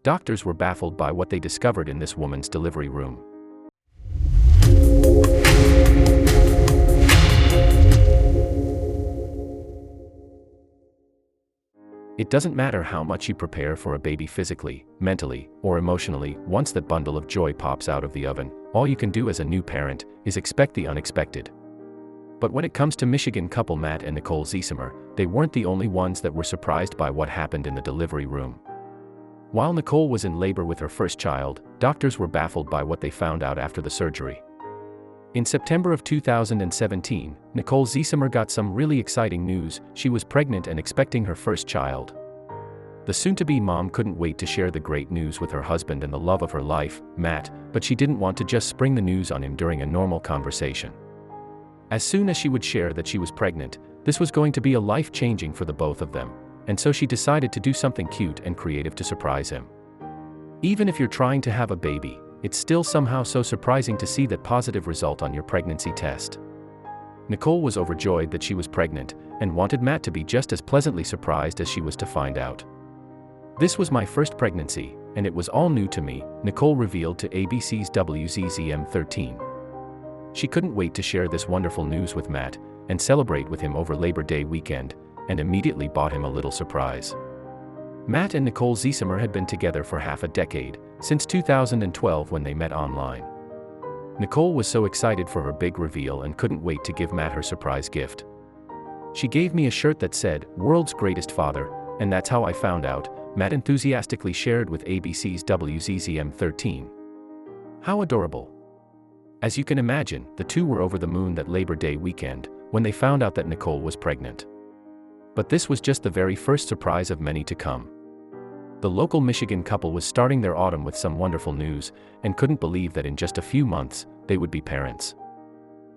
doctors were baffled by what they discovered in this woman's delivery room. It doesn't matter how much you prepare for a baby physically, mentally, or emotionally. Once that bundle of joy pops out of the oven, all you can do as a new parent is expect the unexpected. But when it comes to Michigan couple Matt and Nicole Ziesemer, they weren't the only ones that were surprised by what happened in the delivery room. While Nicole was in labor with her first child, doctors were baffled by what they found out after the surgery. In September of 2017, Nicole Ziesemer got some really exciting news. She was pregnant and expecting her first child. The soon-to-be mom couldn't wait to share the great news with her husband and the love of her life, Matt, but she didn't want to just spring the news on him during a normal conversation. As soon as she would share that she was pregnant, this was going to be a life-changing for the both of them, and so she decided to do something cute and creative to surprise him. Even if you're trying to have a baby, it's still somehow so surprising to see that positive result on your pregnancy test. Nicole was overjoyed that she was pregnant, and wanted Matt to be just as pleasantly surprised as she was to find out. "This was my first pregnancy, and it was all new to me," Nicole revealed to ABC's WZZM 13. She couldn't wait to share this wonderful news with Matt, and celebrate with him over Labor Day weekend, and immediately bought him a little surprise. Matt and Nicole Ziesemer had been together for half a decade, since 2012 when they met online. Nicole was so excited for her big reveal and couldn't wait to give Matt her surprise gift. "She gave me a shirt that said, 'World's Greatest Father,' and that's how I found out," Matt enthusiastically shared with ABC's WZZM 13. How adorable. As you can imagine, the two were over the moon that Labor Day weekend, when they found out that Nicole was pregnant. But this was just the very first surprise of many to come. The local Michigan couple was starting their autumn with some wonderful news, and couldn't believe that in just a few months, they would be parents.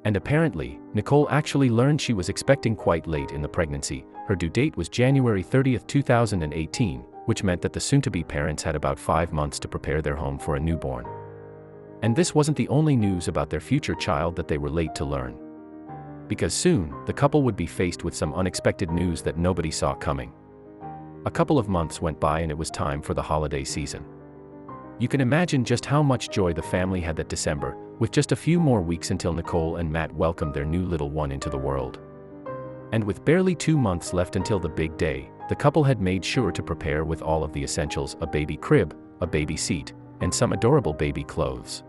And apparently, Nicole actually learned she was expecting quite late in the pregnancy. Her due date was January 30th, 2018, which meant that the soon-to-be parents had about 5 months to prepare their home for a newborn. And this wasn't the only news about their future child that they were late to learn. Because soon, the couple would be faced with some unexpected news that nobody saw coming. A couple of months went by and it was time for the holiday season. You can imagine just how much joy the family had that December, with just a few more weeks until Nicole and Matt welcomed their new little one into the world. And with barely 2 months left until the big day, the couple had made sure to prepare with all of the essentials: a baby crib, a baby seat, and some adorable baby clothes.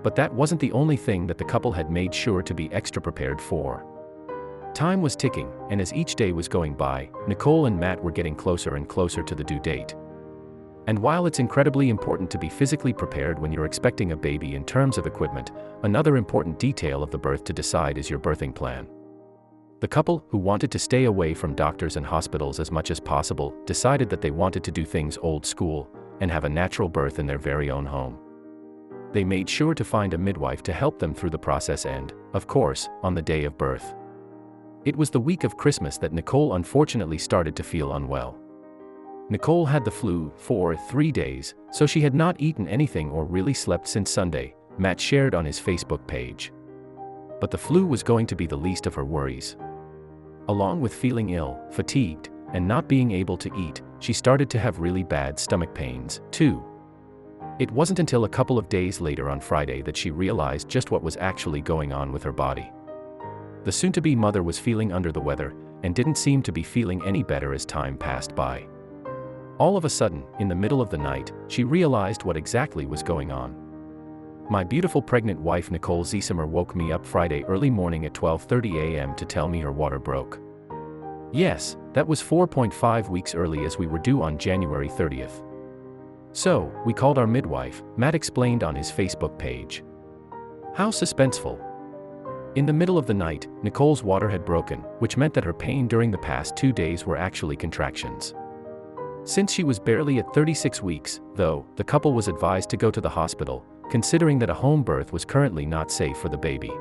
But that wasn't the only thing that the couple had made sure to be extra prepared for. Time was ticking, and as each day was going by, Nicole and Matt were getting closer and closer to the due date. And while it's incredibly important to be physically prepared when you're expecting a baby in terms of equipment, another important detail of the birth to decide is your birthing plan. The couple, who wanted to stay away from doctors and hospitals as much as possible, decided that they wanted to do things old school, and have a natural birth in their very own home. They made sure to find a midwife to help them through the process and, of course, on the day of birth. It was the week of Christmas that Nicole unfortunately started to feel unwell. Nicole had the flu for 3 days, so she had not eaten anything or really slept since Sunday, Matt shared on his Facebook page. But the flu was going to be the least of her worries. Along with feeling ill, fatigued, and not being able to eat, she started to have really bad stomach pains, too. It wasn't until a couple of days later on Friday that she realized just what was actually going on with her body. The soon-to-be mother was feeling under the weather, and didn't seem to be feeling any better as time passed by. All of a sudden, in the middle of the night, she realized what exactly was going on. "My beautiful pregnant wife Nicole Ziesemer woke me up Friday early morning at 12:30 a.m. to tell me her water broke. Yes, that was 4.5 weeks early as we were due on January 30th. So, we called our midwife," Matt explained on his Facebook page. How suspenseful. In the middle of the night, Nicole's water had broken, which meant that her pain during the past 2 days were actually contractions. Since she was barely at 36 weeks, though, the couple was advised to go to the hospital, considering that a home birth was currently not safe for the baby.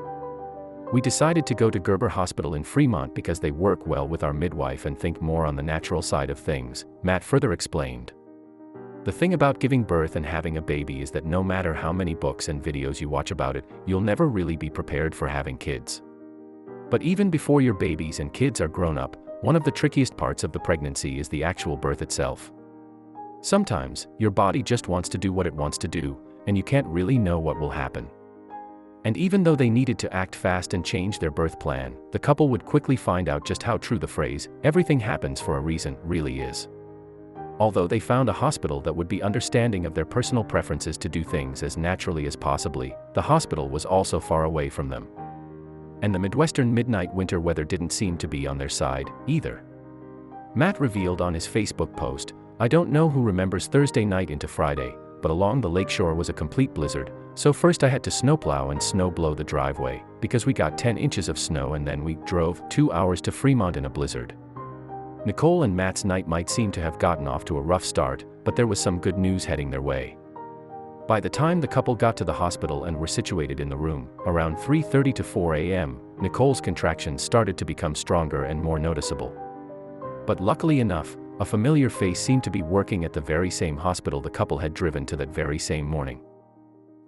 "We decided to go to Gerber Hospital in Fremont because they work well with our midwife and think more on the natural side of things," Matt further explained. The thing about giving birth and having a baby is that no matter how many books and videos you watch about it, you'll never really be prepared for having kids. But even before your babies and kids are grown up, one of the trickiest parts of the pregnancy is the actual birth itself. Sometimes, your body just wants to do what it wants to do, and you can't really know what will happen. And even though they needed to act fast and change their birth plan, the couple would quickly find out just how true the phrase, "everything happens for a reason," really is. Although they found a hospital that would be understanding of their personal preferences to do things as naturally as possibly, the hospital was also far away from them. And the Midwestern midnight winter weather didn't seem to be on their side, either. Matt revealed on his Facebook post, "I don't know who remembers Thursday night into Friday, but along the lakeshore was a complete blizzard, so first I had to snowplow and snow blow the driveway, because we got 10 inches of snow and then we drove 2 hours to Fremont in a blizzard." Nicole and Matt's night might seem to have gotten off to a rough start, but there was some good news heading their way. By the time the couple got to the hospital and were situated in the room, around 3:30 to 4 a.m., Nicole's contractions started to become stronger and more noticeable. But luckily enough, a familiar face seemed to be working at the very same hospital the couple had driven to that very same morning.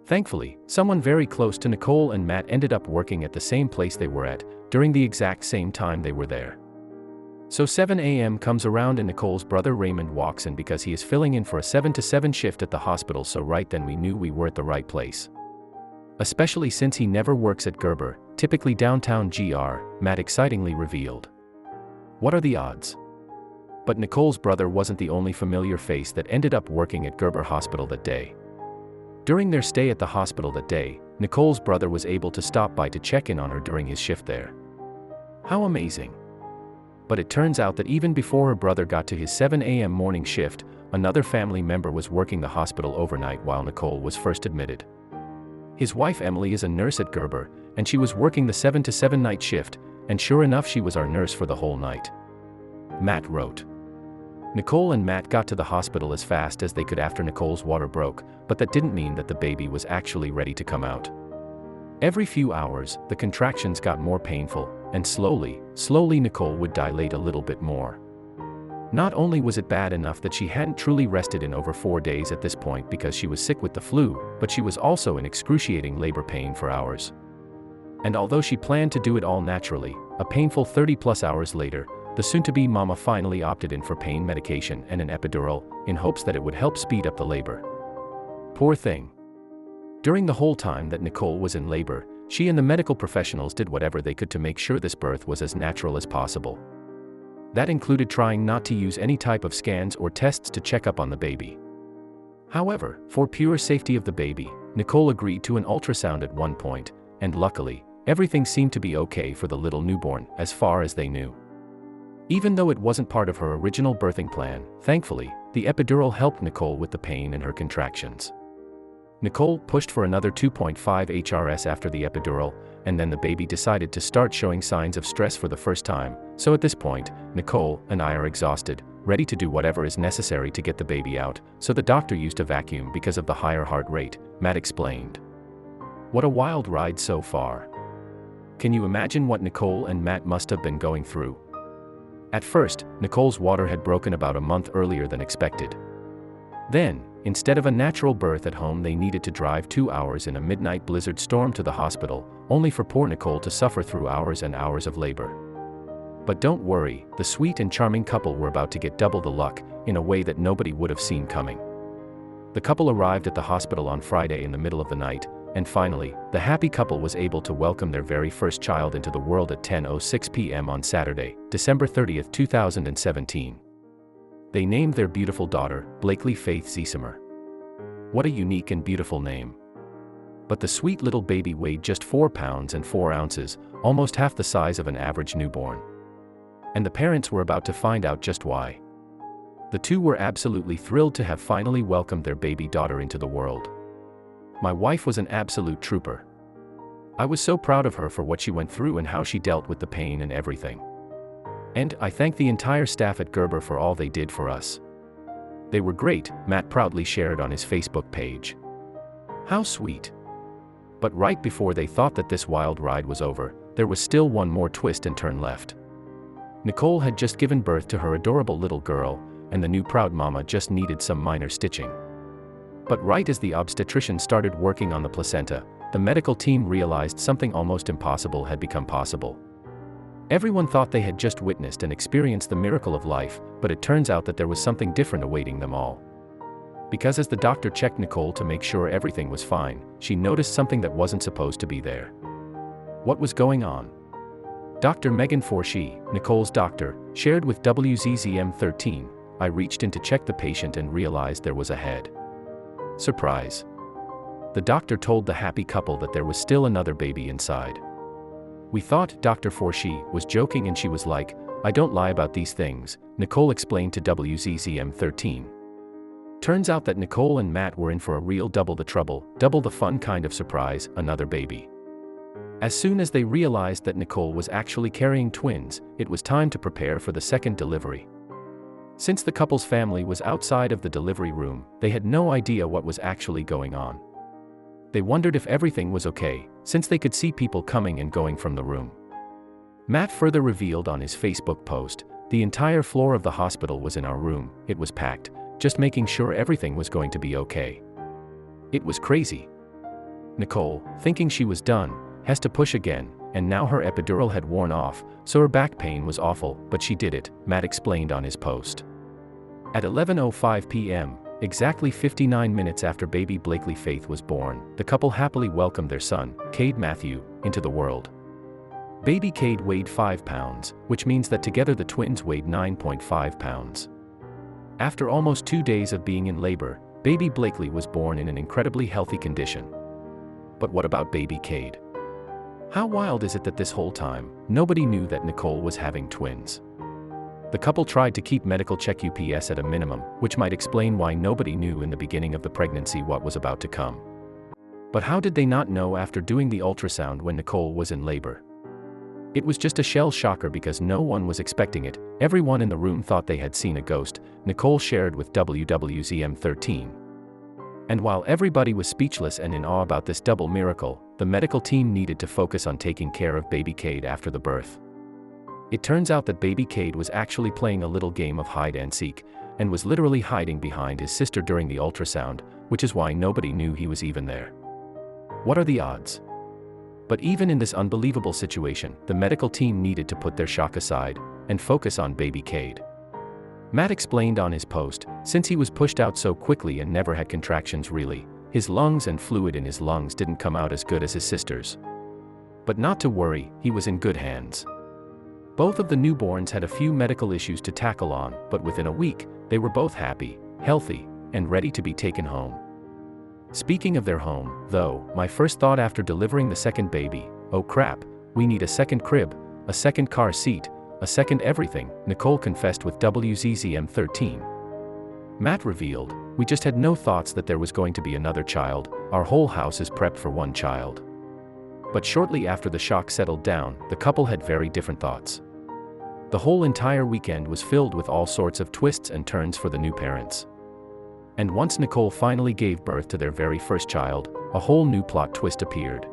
Thankfully, someone very close to Nicole and Matt ended up working at the same place they were at, during the exact same time they were there. So 7 a.m. comes around and Nicole's brother Raymond walks in because he is filling in for a 7 to 7 shift at the hospital, so right then we knew we were at the right place. Especially since he never works at Gerber, typically downtown GR, Matt excitingly revealed. What are the odds? But Nicole's brother wasn't the only familiar face that ended up working at Gerber Hospital that day. During their stay at the hospital that day, Nicole's brother was able to stop by to check in on her during his shift there. How amazing! But it turns out that even before her brother got to his 7 a.m. morning shift, another family member was working the hospital overnight while Nicole was first admitted. His wife Emily is a nurse at Gerber, and she was working the 7 to 7 night shift, and sure enough she was our nurse for the whole night. Matt wrote. Nicole and Matt got to the hospital as fast as they could after Nicole's water broke, but that didn't mean that the baby was actually ready to come out. Every few hours, the contractions got more painful, and slowly Nicole would dilate a little bit more. Not only was it bad enough that she hadn't truly rested in over 4 days at this point because she was sick with the flu, but she was also in excruciating labor pain for hours. And although she planned to do it all naturally, a painful 30+ hours later, the soon-to-be mama finally opted in for pain medication and an epidural, in hopes that it would help speed up the labor. Poor thing. During the whole time that Nicole was in labor, she and the medical professionals did whatever they could to make sure this birth was as natural as possible. That included trying not to use any type of scans or tests to check up on the baby. However, for pure safety of the baby, Nicole agreed to an ultrasound at one point, and luckily, everything seemed to be okay for the little newborn, as far as they knew. Even though it wasn't part of her original birthing plan, thankfully, the epidural helped Nicole with the pain in her contractions. Nicole pushed for another 2.5 HRS after the epidural, and then the baby decided to start showing signs of stress for the first time, so at this point, Nicole and I are exhausted, ready to do whatever is necessary to get the baby out, so the doctor used a vacuum because of the higher heart rate, Matt explained. What a wild ride so far. Can you imagine what Nicole and Matt must have been going through? At first, Nicole's water had broken about a month earlier than expected. Then, instead of a natural birth at home, they needed to drive 2 hours in a midnight blizzard storm to the hospital, only for poor Nicole to suffer through hours and hours of labor. But don't worry, the sweet and charming couple were about to get double the luck, in a way that nobody would have seen coming. The couple arrived at the hospital on Friday in the middle of the night, and finally, the happy couple was able to welcome their very first child into the world at 10:06 p.m. on Saturday, December 30, 2017. They named their beautiful daughter, Blakely Faith Ziesemer. What a unique and beautiful name. But the sweet little baby weighed just 4 pounds and 4 ounces, almost half the size of an average newborn. And the parents were about to find out just why. The two were absolutely thrilled to have finally welcomed their baby daughter into the world. My wife was an absolute trooper. I was so proud of her for what she went through and how she dealt with the pain and everything. And I thank the entire staff at Gerber for all they did for us. They were great, Matt proudly shared on his Facebook page. How sweet. But right before they thought that this wild ride was over, there was still one more twist and turn left. Nicole had just given birth to her adorable little girl, and the new proud mama just needed some minor stitching. But right as the obstetrician started working on the placenta, the medical team realized something almost impossible had become possible. Everyone thought they had just witnessed and experienced the miracle of life, but it turns out that there was something different awaiting them all. Because as the doctor checked Nicole to make sure everything was fine, she noticed something that wasn't supposed to be there. What was going on? Dr. Megan Forshee, Nicole's doctor, shared with WZZM 13, "I reached in to check the patient and realized there was a head. Surprise." The doctor told the happy couple that there was still another baby inside. "We thought Dr. Forshee was joking and she was like, 'I don't lie about these things,'" Nicole explained to WZZM 13. Turns out that Nicole and Matt were in for a real double the trouble, double the fun kind of surprise, another baby. As soon as they realized that Nicole was actually carrying twins, it was time to prepare for the second delivery. Since the couple's family was outside of the delivery room, they had no idea what was actually going on. They wondered if everything was okay, since they could see people coming and going from the room. Matt further revealed on his Facebook post, "The entire floor of the hospital was in our room, it was packed, just making sure everything was going to be okay. It was crazy." Nicole, thinking she was done, has to push again, and now her epidural had worn off, so her back pain was awful, but she did it, Matt explained on his post. At 11:05 p.m., exactly 59 minutes after baby Blakely Faith was born, the couple happily welcomed their son, Cade Matthew, into the world. Baby Cade weighed 5 pounds, which means that together the twins weighed 9.5 pounds. After almost 2 days of being in labor, baby Blakely was born in an incredibly healthy condition. But what about baby Cade? How wild is it that this whole time, nobody knew that Nicole was having twins? The couple tried to keep medical check UPS at a minimum, which might explain why nobody knew in the beginning of the pregnancy what was about to come. But how did they not know after doing the ultrasound when Nicole was in labor? It was just a shell shocker because no one was expecting it. Everyone in the room thought they had seen a ghost, Nicole shared with WWZM 13. And while everybody was speechless and in awe about this double miracle, the medical team needed to focus on taking care of baby Cade after the birth. It turns out that baby Cade was actually playing a little game of hide and seek, and was literally hiding behind his sister during the ultrasound, which is why nobody knew he was even there. What are the odds? But even in this unbelievable situation, the medical team needed to put their shock aside and focus on baby Cade. Matt explained on his post, since he was pushed out so quickly and never had contractions really, his lungs and fluid in his lungs didn't come out as good as his sister's. But not to worry, he was in good hands. Both of the newborns had a few medical issues to tackle on, but within a week, they were both happy, healthy, and ready to be taken home. Speaking of their home, though, my first thought after delivering the second baby, oh crap, we need a second crib, a second car seat, a second everything, Nicole confessed with WZZM 13. Matt revealed, "We just had no thoughts that there was going to be another child, our whole house is prepped for one child." But shortly after the shock settled down, the couple had very different thoughts. The whole entire weekend was filled with all sorts of twists and turns for the new parents. And once Nicole finally gave birth to their very first child, a whole new plot twist appeared.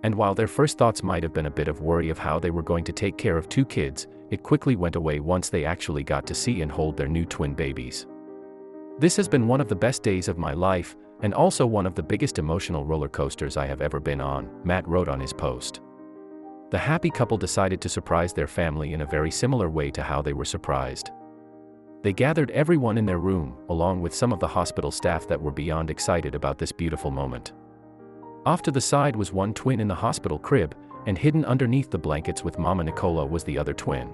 And while their first thoughts might have been a bit of worry of how they were going to take care of 2 kids, it quickly went away once they actually got to see and hold their new twin babies. "This has been one of the best days of my life, and also one of the biggest emotional roller coasters I have ever been on," Matt wrote on his post. The happy couple decided to surprise their family in a very similar way to how they were surprised. They gathered everyone in their room, along with some of the hospital staff that were beyond excited about this beautiful moment. Off to the side was one twin in the hospital crib, and hidden underneath the blankets with Mama Nicola was the other twin.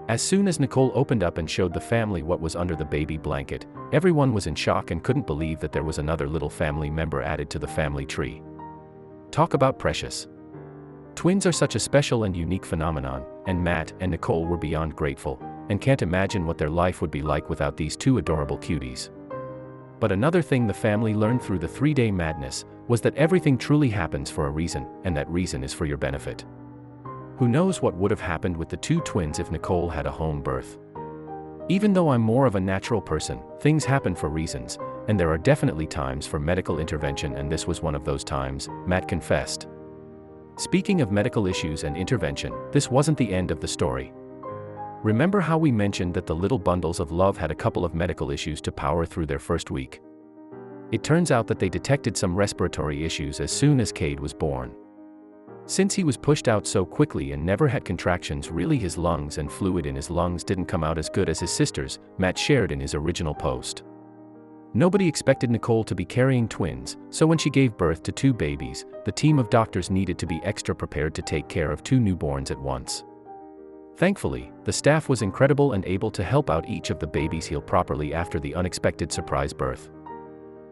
As soon as Nicole opened up and showed the family what was under the baby blanket, everyone was in shock and couldn't believe that there was another little family member added to the family tree. Talk about precious. Twins are such a special and unique phenomenon, and Matt and Nicole were beyond grateful, and can't imagine what their life would be like without these 2 adorable cuties. But another thing the family learned through the 3-day madness was that everything truly happens for a reason, and that reason is for your benefit. Who knows what would have happened with the 2 twins if Nicole had a home birth? Even though I'm more of a natural person, things happen for reasons, and there are definitely times for medical intervention, and this was one of those times, Matt confessed. Speaking of medical issues and intervention, this wasn't the end of the story. Remember how we mentioned that the little bundles of love had a couple of medical issues to power through their first week? It turns out that they detected some respiratory issues as soon as Cade was born. Since he was pushed out so quickly and never had contractions, really his lungs and fluid in his lungs didn't come out as good as his sister's, Matt shared in his original post. Nobody expected Nicole to be carrying twins, so when she gave birth to 2 babies, the team of doctors needed to be extra prepared to take care of 2 newborns at once. Thankfully, the staff was incredible and able to help out each of the babies heal properly after the unexpected surprise birth.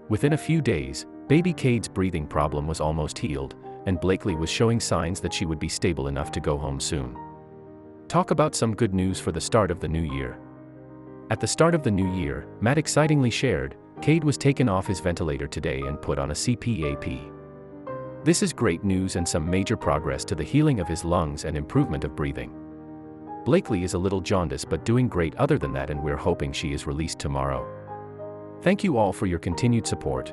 Within a few days, baby Cade's breathing problem was almost healed, and Blakely was showing signs that she would be stable enough to go home soon. Talk about some good news for the start of the new year. At the start of the new year, Matt excitingly shared, Cade was taken off his ventilator today and put on a CPAP. This is great news and some major progress to the healing of his lungs and improvement of breathing. Blakely is a little jaundiced but doing great other than that, and we're hoping she is released tomorrow. Thank you all for your continued support.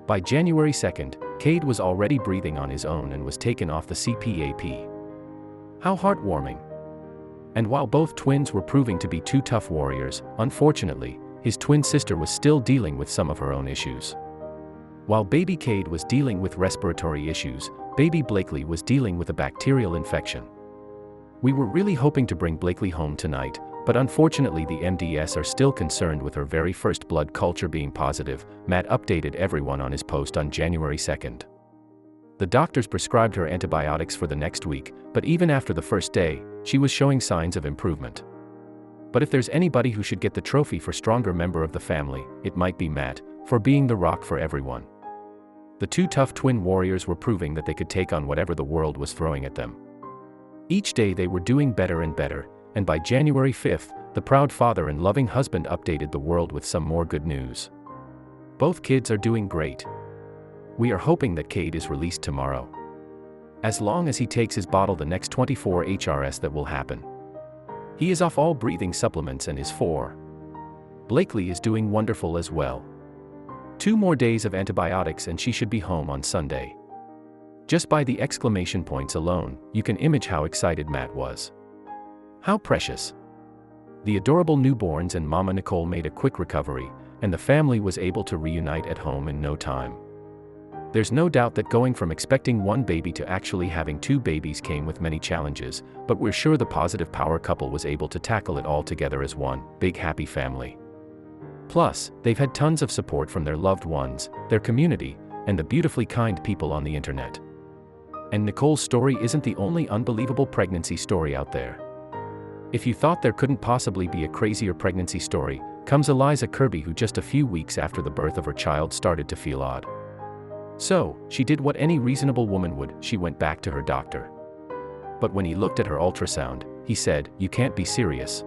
By January 2nd, Cade was already breathing on his own and was taken off the CPAP. How heartwarming. And while both twins were proving to be 2 tough warriors, unfortunately, his twin sister was still dealing with some of her own issues. While baby Cade was dealing with respiratory issues, baby Blakely was dealing with a bacterial infection. We were really hoping to bring Blakely home tonight, but unfortunately the MDS are still concerned with her very first blood culture being positive, Matt updated everyone on his post on January 2nd. The doctors prescribed her antibiotics for the next week, but even after the first day, she was showing signs of improvement. But if there's anybody who should get the trophy for stronger member of the family, it might be Matt, for being the rock for everyone. The 2 tough twin warriors were proving that they could take on whatever the world was throwing at them. Each day they were doing better and better, and by January 5th, the proud father and loving husband updated the world with some more good news. Both kids are doing great. We are hoping that Cade is released tomorrow. As long as he takes his bottle the next 24 HRS, that will happen. He is off all breathing supplements and is 4. Blakely is doing wonderful as well. 2 more days of antibiotics and she should be home on Sunday. Just by the exclamation points alone, you can image how excited Matt was. How precious. The adorable newborns and Mama Nicole made a quick recovery, and the family was able to reunite at home in no time. There's no doubt that going from expecting 1 baby to actually having 2 babies came with many challenges, but we're sure the positive power couple was able to tackle it all together as one big happy family. Plus, they've had tons of support from their loved ones, their community, and the beautifully kind people on the internet. And Nicole's story isn't the only unbelievable pregnancy story out there. If you thought there couldn't possibly be a crazier pregnancy story, comes Eliza Kirby, who just a few weeks after the birth of her child started to feel odd. So, she did what any reasonable woman would, she went back to her doctor. But when he looked at her ultrasound, he said, "You can't be serious."